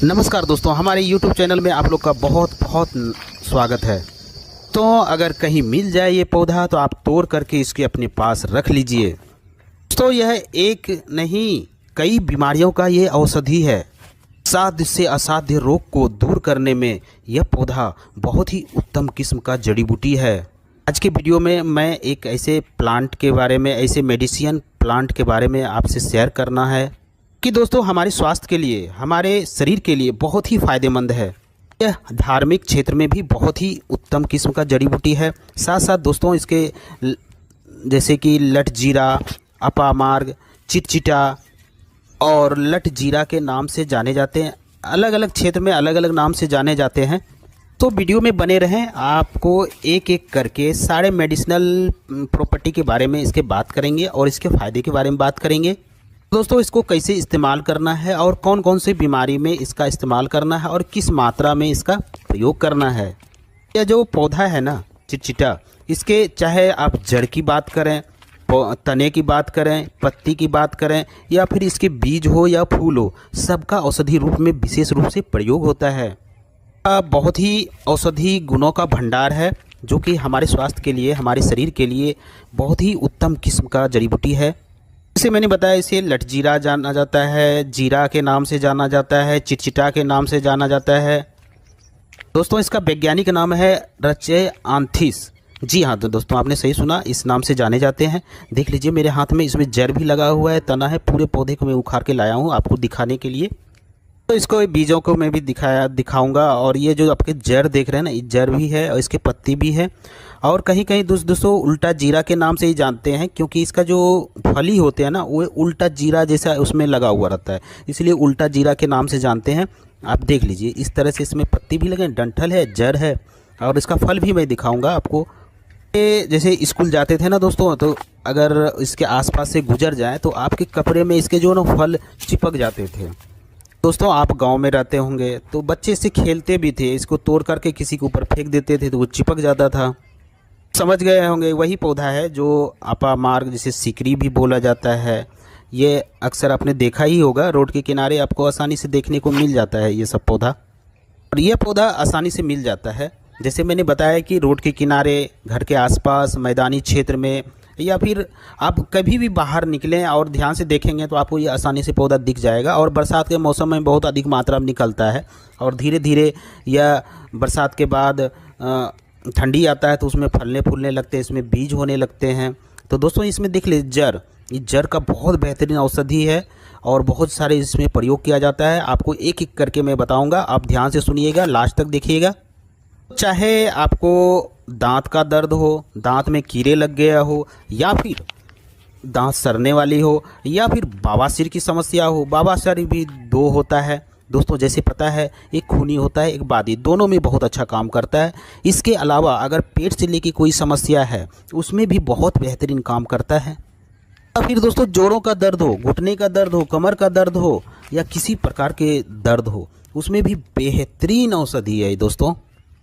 नमस्कार दोस्तों, हमारे YouTube चैनल में आप लोग का बहुत बहुत स्वागत है। तो अगर कहीं मिल जाए ये पौधा तो आप तोड़ करके इसके अपने पास रख लीजिए। तो यह एक नहीं कई बीमारियों का ये औषधि है। साध्य से असाध्य रोग को दूर करने में यह पौधा बहुत ही उत्तम किस्म का जड़ी बूटी है। आज के वीडियो में मैं एक ऐसे प्लांट के बारे में, ऐसे मेडिसिन प्लांट के बारे में आपसे शेयर करना है कि दोस्तों हमारे स्वास्थ्य के लिए, हमारे शरीर के लिए बहुत ही फ़ायदेमंद है। यह धार्मिक क्षेत्र में भी बहुत ही उत्तम किस्म का जड़ी बूटी है। साथ साथ दोस्तों इसके जैसे कि लट जीरा, अपामार्ग, चिटचिटा और लट जीरा के नाम से जाने जाते हैं। अलग अलग क्षेत्र में अलग अलग नाम से जाने जाते हैं। तो वीडियो में बने रहें, आपको एक एक करके सारे मेडिसिनल प्रॉपर्टी के बारे में इसके बात करेंगे और इसके फ़ायदे के बारे में बात करेंगे। दोस्तों इसको कैसे इस्तेमाल करना है और कौन कौन सी बीमारी में इसका इस्तेमाल करना है और किस मात्रा में इसका प्रयोग करना है। यह जो पौधा है ना चिटचिटा, इसके चाहे आप जड़ की बात करें, तने की बात करें, पत्ती की बात करें या फिर इसके बीज हो या फूल हो, सबका औषधि रूप में विशेष रूप से प्रयोग होता है। बहुत ही औषधि गुणों का भंडार है जो कि हमारे स्वास्थ्य के लिए, हमारे शरीर के लिए बहुत ही उत्तम किस्म का जड़ी बूटी है। जैसे मैंने बताया, इसे लट जीरा जाना जाता है, जीरा के नाम से जाना जाता है, चिटचिटा के नाम से जाना जाता है। दोस्तों इसका वैज्ञानिक नाम है रचेआंथिस। जी हाँ, तो दोस्तों आपने सही सुना, इस नाम से जाने जाते हैं। देख लीजिए मेरे हाथ में इसमें जड़ भी लगा हुआ है, तना है। पूरे पौधे को मैं उखाड़ के लाया हूँ आपको दिखाने के लिए। तो इसको बीजों को मैं भी दिखाऊंगा। और ये जो आपके जड़ देख रहे हैं ना, ये जड़ भी है और इसके पत्ती भी है। और कहीं कहीं दोस्तों उल्टा जीरा के नाम से ही जानते हैं, क्योंकि इसका जो फली होते हैं ना वो उल्टा जीरा जैसा उसमें लगा हुआ रहता है, इसलिए उल्टा जीरा के नाम से जानते हैं। आप देख लीजिए इस तरह से इसमें पत्ती भी लगे, डंठल है, जड़ है और इसका फल भी मैं दिखाऊंगा आपको। जैसे स्कूल जाते थे ना दोस्तों, तो अगर इसके आसपास से गुजर जाए तो आपके कपड़े में इसके जो ना फल चिपक जाते थे। दोस्तों आप गांव में रहते होंगे तो बच्चे इससे खेलते भी थे, इसको तोड़ करके किसी के ऊपर फेंक देते थे तो वो चिपक जाता था। समझ गए होंगे, वही पौधा है जो अपामार्ग, जिसे सिकरी भी बोला जाता है। ये अक्सर आपने देखा ही होगा, रोड के किनारे आपको आसानी से देखने को मिल जाता है ये सब पौधा। और ये पौधा आसानी से मिल जाता है, जैसे मैंने बताया कि रोड के किनारे, घर के आसपास, मैदानी क्षेत्र में, या फिर आप कभी भी बाहर निकलें और ध्यान से देखेंगे तो आपको ये आसानी से पौधा दिख जाएगा। और बरसात के मौसम में बहुत अधिक मात्रा में निकलता है और धीरे धीरे या बरसात के बाद ठंडी आता है तो उसमें फलने फूलने लगते हैं, इसमें बीज होने लगते हैं। तो दोस्तों इसमें देख लीजिए जड़, ये जड़ का बहुत बेहतरीन औषधि है और बहुत सारे इसमें प्रयोग किया जाता है। आपको एक एक करके मैं बताऊंगा, आप ध्यान से सुनिएगा, लास्ट तक देखिएगा। चाहे आपको दांत का दर्द हो, दांत में कीड़े लग गया हो, या फिर दांत सड़ने वाली हो, या फिर बवासीर की समस्या हो। बवासीर भी दो होता है दोस्तों, जैसे पता है, एक खूनी होता है, एक बादी, दोनों में बहुत अच्छा काम करता है। इसके अलावा अगर पेट से लेके कोई समस्या है उसमें भी बहुत बेहतरीन काम करता है। या फिर दोस्तों जोड़ों का दर्द हो, घुटने का दर्द हो, कमर का दर्द हो या किसी प्रकार के दर्द हो, उसमें भी बेहतरीन औषधि है दोस्तों।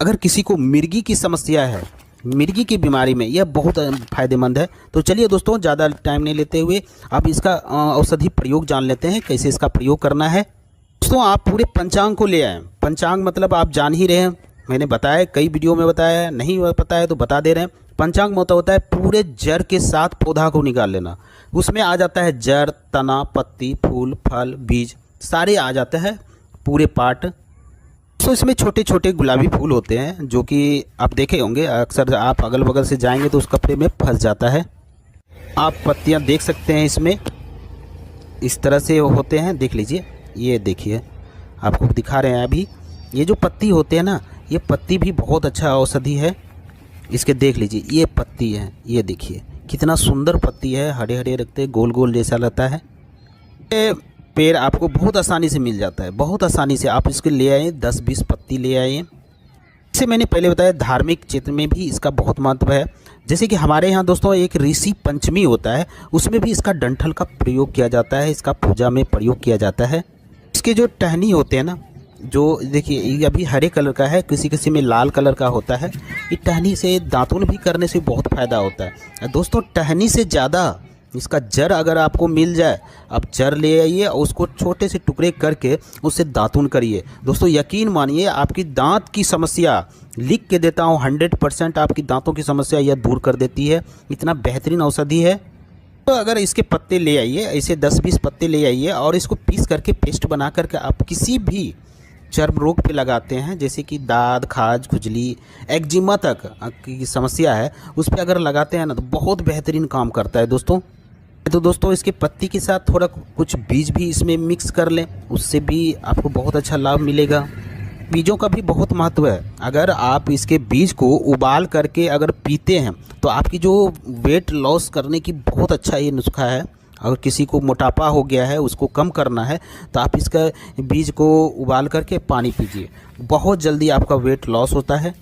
अगर किसी को मिर्गी की समस्या है, मिर्गी की बीमारी में यह बहुत फ़ायदेमंद है। तो चलिए दोस्तों ज़्यादा टाइम नहीं लेते हुए अब इसका औषधि प्रयोग जान लेते हैं, कैसे इसका प्रयोग करना है। दोस्तों आप पूरे पंचांग को ले आएँ। पंचांग मतलब आप जान ही रहे हैं, मैंने बताया, कई वीडियो में बताया, नहीं पता है तो बता दे रहे हैं। पंचांग में होता है पूरे जड़ के साथ पौधा को निकाल लेना। उसमें आ जाता है जड़, तना, पत्ती, फूल, फल, बीज, सारे आ जाते हैं, पूरे पार्ट। तो इसमें छोटे छोटे गुलाबी फूल होते हैं जो कि आप देखे होंगे, अक्सर आप अगल बगल से जाएंगे तो उस कपड़े में फंस जाता है। आप पत्तियां देख सकते हैं, इसमें इस तरह से होते हैं, देख लीजिए, ये देखिए आपको दिखा रहे हैं अभी। ये जो पत्ती होते हैं ना, ये पत्ती भी बहुत अच्छा औषधि है। इसके देख लीजिए, ये पत्ती है, ये देखिए कितना सुंदर पत्ती है, हरे हरे रखते, गोल गोल जैसा लगता है। ये पेड़ आपको बहुत आसानी से मिल जाता है, बहुत आसानी से आप इसके ले आए, 10-20 पत्ती ले आए। जैसे मैंने पहले बताया, धार्मिक क्षेत्र में भी इसका बहुत महत्व है। जैसे कि हमारे यहाँ दोस्तों एक ऋषि पंचमी होता है, उसमें भी इसका डंठल का प्रयोग किया जाता है, इसका पूजा में प्रयोग किया जाता है। इसके जो टहनी होते हैं ना, जो देखिए ये अभी हरे कलर का है, किसी किसी में लाल कलर का होता है। ये टहनी से दातुन भी करने से बहुत फ़ायदा होता है दोस्तों। टहनी से ज़्यादा इसका जड़ अगर आपको मिल जाए, आप जड़ ले आइए और उसको छोटे से टुकड़े करके उससे दातुन करिए। दोस्तों यकीन मानिए, आपकी दांत की समस्या, लिख के देता हूँ, 100% आपकी दांतों की समस्या यह दूर कर देती है। इतना बेहतरीन औषधि है। तो अगर इसके पत्ते ले आइए, ऐसे 10-20 पत्ते ले आइए और इसको पीस करके पेस्ट बना करके आप किसी भी चर्म रोग पे लगाते हैं, जैसे कि दाद, खाज, खुजली, एक्जिमा तक की समस्या है, उस पर अगर लगाते हैं ना तो बहुत बेहतरीन काम करता है दोस्तों। तो दोस्तों इसके पत्ती के साथ थोड़ा कुछ बीज भी इसमें मिक्स कर लें, उससे भी आपको बहुत अच्छा लाभ मिलेगा। बीजों का भी बहुत महत्व है। अगर आप इसके बीज को उबाल करके अगर पीते हैं तो आपकी जो वेट लॉस करने की बहुत अच्छा ये नुस्खा है। अगर किसी को मोटापा हो गया है, उसको कम करना है, तो आप इसका बीज को उबाल करके पानी पीजिए, बहुत जल्दी आपका वेट लॉस होता है।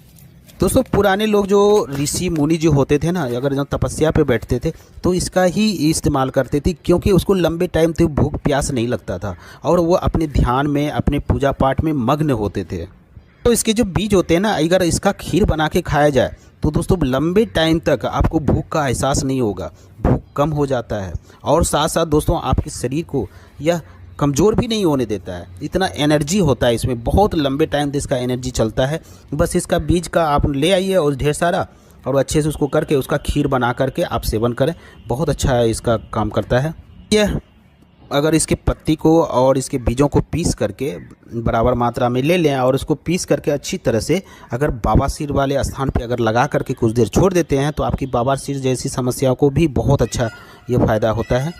दोस्तों पुराने लोग जो ऋषि मुनि जो होते थे ना, अगर जब तपस्या पे बैठते थे तो इसका ही इस्तेमाल करते थे, क्योंकि उसको लंबे टाइम तक भूख प्यास नहीं लगता था और वो अपने ध्यान में, अपने पूजा पाठ में मग्न होते थे। तो इसके जो बीज होते हैं ना, अगर इसका खीर बना के खाया जाए तो दोस्तों लंबे टाइम तक आपको भूख का एहसास नहीं होगा, भूख कम हो जाता है और साथ साथ दोस्तों आपके शरीर को यह कमज़ोर भी नहीं होने देता है। इतना एनर्जी होता है इसमें, बहुत लंबे टाइम तक इसका एनर्जी चलता है। बस इसका बीज का आप ले आइए और ढेर सारा, और अच्छे से उसको करके उसका खीर बना करके आप सेवन करें, बहुत अच्छा है, इसका काम करता है यह। अगर इसके पत्ती को और इसके बीजों को पीस करके बराबर मात्रा में ले लें और उसको पीस करके अच्छी तरह से अगर बवासीर वाले स्थान पे अगर लगा करके कुछ देर छोड़ देते हैं तो आपकी बवासीर जैसी समस्याओं को भी बहुत अच्छा ये फ़ायदा होता है।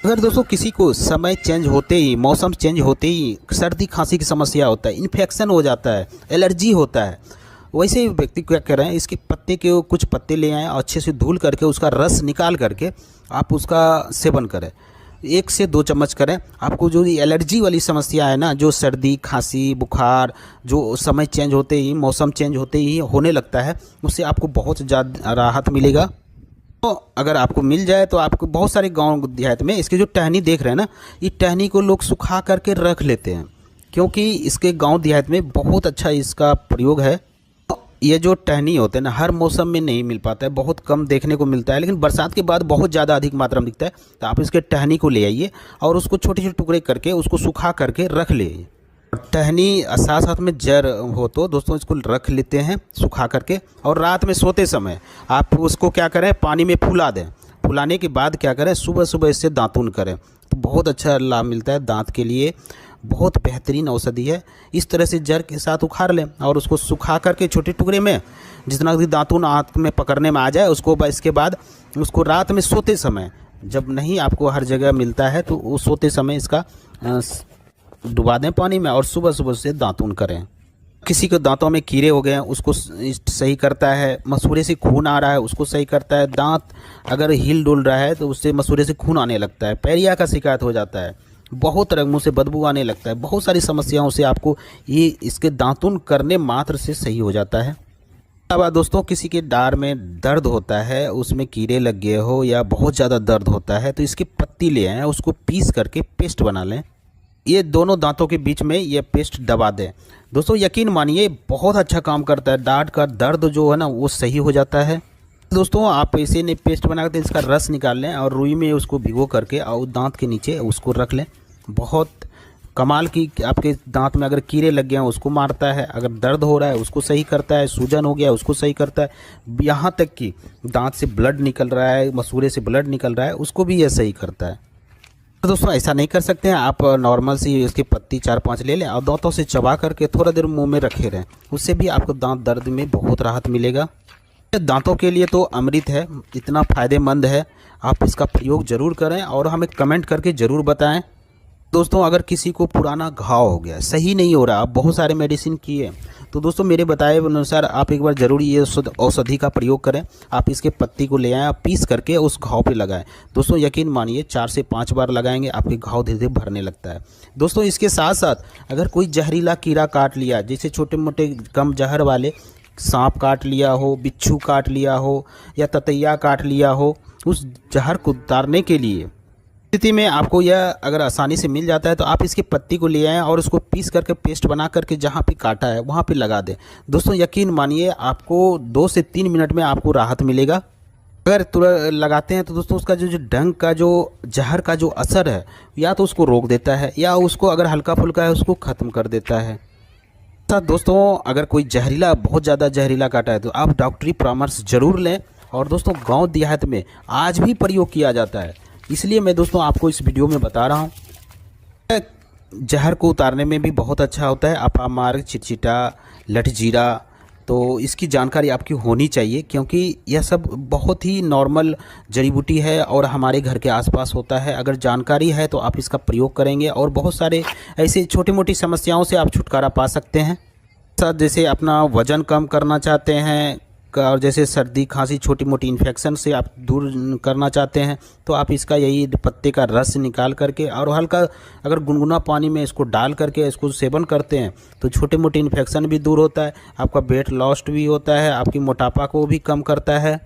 अगर दोस्तों किसी को समय चेंज होते ही, मौसम चेंज होते ही सर्दी खांसी की समस्या होता है, इन्फेक्शन हो जाता है, एलर्जी होता है, वैसे व्यक्ति क्या कर रहे हैं, इसके पत्ते के कुछ पत्ते ले आएँ और अच्छे से धुल करके उसका रस निकाल करके आप उसका सेवन करें, 1 से 2 चम्मच करें। आपको जो एलर्जी वाली समस्या है ना, जो सर्दी खांसी बुखार जो समय चेंज होते ही, मौसम चेंज होते ही होने लगता है, उससे आपको बहुत ज़्यादा राहत मिलेगा। तो अगर आपको मिल जाए तो आपको बहुत सारे गांव देहात में इसकी जो टहनी देख रहे हैं ना, ये टहनी को लोग सुखा करके रख लेते हैं, क्योंकि इसके गांव देहात में बहुत अच्छा इसका प्रयोग है। ये जो टहनी होते हैं ना, हर मौसम में नहीं मिल पाता है, बहुत कम देखने को मिलता है, लेकिन बरसात के बाद बहुत ज़्यादा अधिक मात्रा में दिखता है। तो आप इसके टहनी को ले आइए और उसको छोटे छोटे टुकड़े करके उसको सुखा करके रख ले। टहनी साथ साथ में जड़ हो तो दोस्तों इसको रख लेते हैं सुखा करके, और रात में सोते समय आप उसको क्या करें, पानी में फुला दें। फुलाने के बाद क्या करें, सुबह सुबह इससे दातुन करें तो बहुत अच्छा लाभ मिलता है दांत के लिए, बहुत बेहतरीन औषधि है। इस तरह से जड़ के साथ उखाड़ लें और उसको सुखा करके छोटे टुकड़े में, जितना भी दातुन आँख में पकड़ने में आ जाए उसको, इसके बाद उसको रात में सोते समय, जब नहीं आपको हर जगह मिलता है तो वो सोते समय इसका डुबा दें पानी में और सुबह सुबह से दातुन करें। किसी के दांतों में कीड़े हो गए हैं उसको सही करता है, मसूड़े से खून आ रहा है उसको सही करता है, दांत अगर हिल डुल रहा है तो उससे मसूड़े से खून आने लगता है, पैरिया का शिकायत हो जाता है, बहुत तरह मुँह से बदबू आने लगता है, बहुत सारी समस्याओं से आपको ये इसके दातुन करने मात्र से सही हो जाता है। अब दोस्तों किसी के डार में दर्द होता है, उसमें कीड़े लग गए हो या बहुत ज़्यादा दर्द होता है, तो इसकी पत्ती ले आएँ, उसको पीस करके पेस्ट बना लें, ये दोनों दांतों के बीच में ये पेस्ट दबा दें। दोस्तों यकीन मानिए बहुत अच्छा काम करता है, दांत का दर्द जो है ना वो सही हो जाता है। दोस्तों आप इसे ने पेस्ट बना कर इसका रस निकाल लें और रुई में उसको भिगो करके और दांत के नीचे उसको रख लें। बहुत कमाल की, आपके दांत में अगर कीड़े लग गए हैं उसको मारता है, अगर दर्द हो रहा है उसको सही करता है, सूजन हो गया है उसको सही करता है, यहाँ तक कि दांत से ब्लड निकल रहा है, मसूड़े से ब्लड निकल रहा है, उसको भी यह सही करता है। तो दोस्तों ऐसा नहीं कर सकते हैं, आप नॉर्मल सी इसकी पत्ती 4-5 ले लें और दांतों से चबा करके थोड़ा देर मुंह में रखे रहें, उससे भी आपको दांत दर्द में बहुत राहत मिलेगा। दांतों के लिए तो अमृत है, इतना फ़ायदेमंद है, आप इसका प्रयोग ज़रूर करें और हमें कमेंट करके ज़रूर बताएं। दोस्तों अगर किसी को पुराना घाव हो गया, सही नहीं हो रहा, आप बहुत सारे मेडिसिन किए, तो दोस्तों मेरे बताए अनुसार आप एक बार ज़रूर ये औषधि का प्रयोग करें। आप इसके पत्ती को ले आएँ, आप पीस करके उस घाव पे लगाएं। दोस्तों यकीन मानिए 4 से 5 बार लगाएंगे आपके घाव धीरे धीरे भरने लगता है। दोस्तों इसके साथ साथ अगर कोई जहरीला कीड़ा काट लिया, जैसे छोटे मोटे कम जहर वाले सांप काट लिया हो, बिच्छू काट लिया हो या ततैया काट लिया हो, उस जहर को उतारने के लिए स्थिति में आपको यह अगर आसानी से मिल जाता है तो आप इसकी पत्ती को ले आएँ और उसको पीस करके पेस्ट बना करके जहाँ पे काटा है वहाँ पे लगा दें। दोस्तों यकीन मानिए आपको 2 से 3 मिनट में आपको राहत मिलेगा। अगर तुरंत लगाते हैं तो दोस्तों उसका जो डंक का जो जहर का जो असर है या तो उसको रोक देता है या उसको अगर हल्का फुल्का है उसको ख़त्म कर देता है। साथ दोस्तों अगर कोई जहरीला बहुत ज़्यादा जहरीला काटा है तो आप डॉक्टरी परामर्श ज़रूर लें। और दोस्तों गांव देहात में आज भी प्रयोग किया जाता है, इसलिए मैं दोस्तों आपको इस वीडियो में बता रहा हूँ। जहर को उतारने में भी बहुत अच्छा होता है अपामार्ग, चिटचिटा, लठजीरा। तो इसकी जानकारी आपकी होनी चाहिए क्योंकि यह सब बहुत ही नॉर्मल जड़ी बूटी है और हमारे घर के आसपास होता है। अगर जानकारी है तो आप इसका प्रयोग करेंगे और बहुत सारे ऐसे छोटी मोटी समस्याओं से आप छुटकारा पा सकते हैं। साथ जैसे अपना वज़न कम करना चाहते हैं और जैसे सर्दी खांसी छोटी मोटी इन्फेक्शन से आप दूर करना चाहते हैं तो आप इसका यही पत्ते का रस निकाल करके और हल्का अगर गुनगुना पानी में इसको डाल करके इसको सेवन करते हैं तो छोटे मोटे इन्फेक्शन भी दूर होता है, आपका वेट लॉस भी होता है, आपकी मोटापा को भी कम करता है।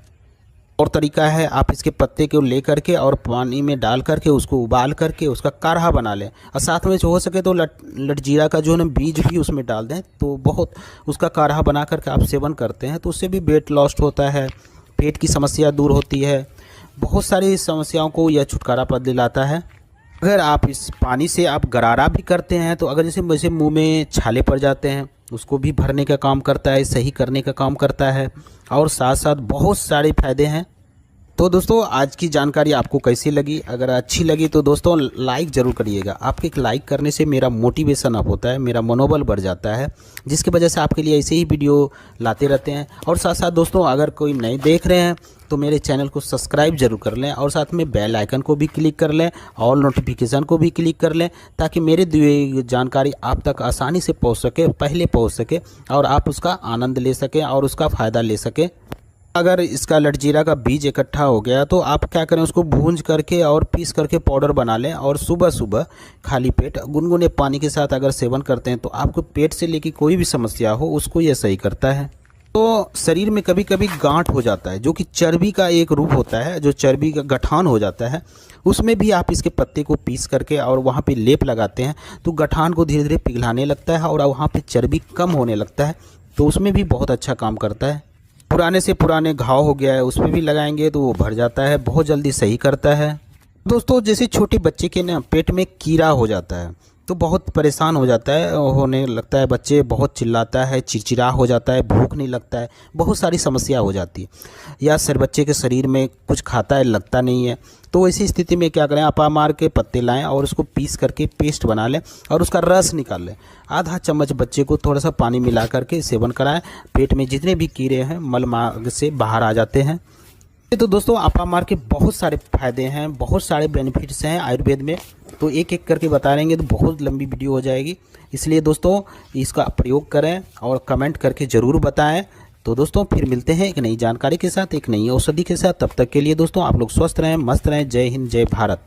और तरीका है आप इसके पत्ते को ले करके और पानी में डाल करके उसको उबाल करके उसका काढ़ा बना लें और साथ में जो हो सके तो लठजीरा का जो है ना बीज भी उसमें डाल दें तो बहुत उसका काढ़ा बना करके आप सेवन करते हैं तो उससे भी वेट लॉस होता है, पेट की समस्या दूर होती है, बहुत सारी समस्याओं को यह छुटकारा पा दिलाता है। अगर आप इस पानी से आप गरारा भी करते हैं तो अगर जैसे मुँह में छाले पड़ जाते हैं उसको भी भरने का काम करता है, सही करने का काम करता है और साथ साथ बहुत सारे फ़ायदे हैं। तो दोस्तों आज की जानकारी आपको कैसी लगी? अगर अच्छी लगी तो दोस्तों लाइक ज़रूर करिएगा। आपके एक लाइक करने से मेरा मोटिवेशन अप होता है, मेरा मनोबल बढ़ जाता है, जिसकी वजह से आपके लिए ऐसे ही वीडियो लाते रहते हैं। और साथ साथ दोस्तों अगर कोई नए देख रहे हैं तो मेरे चैनल को सब्सक्राइब जरूर कर लें और साथ में बेल आइकन को भी क्लिक कर लें, ऑल नोटिफिकेशन को भी क्लिक कर लें ताकि मेरे दी जानकारी आप तक आसानी से पहुंच सके, पहले पहुंच सके और आप उसका आनंद ले सकें और उसका फ़ायदा ले सकें। अगर इसका लठजीरा का बीज इकट्ठा हो गया तो आप क्या करें, उसको भूंज करके और पीस करके पाउडर बना लें और सुबह सुबह खाली पेट गुनगुने पानी के साथ अगर सेवन करते हैं तो आपको पेट से लेकर कोई भी समस्या हो उसको यह सही करता है। तो शरीर में कभी कभी गांठ हो जाता है जो कि चर्बी का एक रूप होता है, जो चर्बी का गठान हो जाता है, उसमें भी आप इसके पत्ते को पीस करके और वहाँ पे लेप लगाते हैं तो गठान को धीरे धीरे पिघलाने लगता है और वहाँ पे चर्बी कम होने लगता है, तो उसमें भी बहुत अच्छा काम करता है। पुराने से पुराने घाव हो गया है उस पर भी लगाएंगे तो वो भर जाता है, बहुत जल्दी सही करता है। दोस्तों जैसे छोटे बच्चे के ना पेट में कीड़ा हो जाता है तो बहुत परेशान हो जाता है, होने लगता है, बच्चे बहुत चिल्लाता है, चिड़चिड़ा हो जाता है, भूख नहीं लगता है, बहुत सारी समस्या हो जाती है, या सर बच्चे के शरीर में कुछ खाता है लगता नहीं है। तो ऐसी स्थिति में क्या करें, अपामार के पत्ते लाएं और उसको पीस करके पेस्ट बना लें और उसका रस निकाल लें। आधा चम्मच बच्चे को थोड़ा सा पानी मिला करके सेवन कराएं, पेट में जितने भी कीड़े हैं मल मार्ग से बाहर आ जाते हैं। तो दोस्तों अपामार के बहुत सारे फ़ायदे हैं, बहुत सारे बेनिफिट्स हैं आयुर्वेद में, तो एक एक करके बता रहेंगे तो बहुत लंबी वीडियो हो जाएगी, इसलिए दोस्तों इसका प्रयोग करें और कमेंट करके ज़रूर बताएं। तो दोस्तों फिर मिलते हैं एक नई जानकारी के साथ, एक नई औषधि के साथ। तब तक के लिए दोस्तों आप लोग स्वस्थ रहें, मस्त रहें। जय हिंद, जय भारत।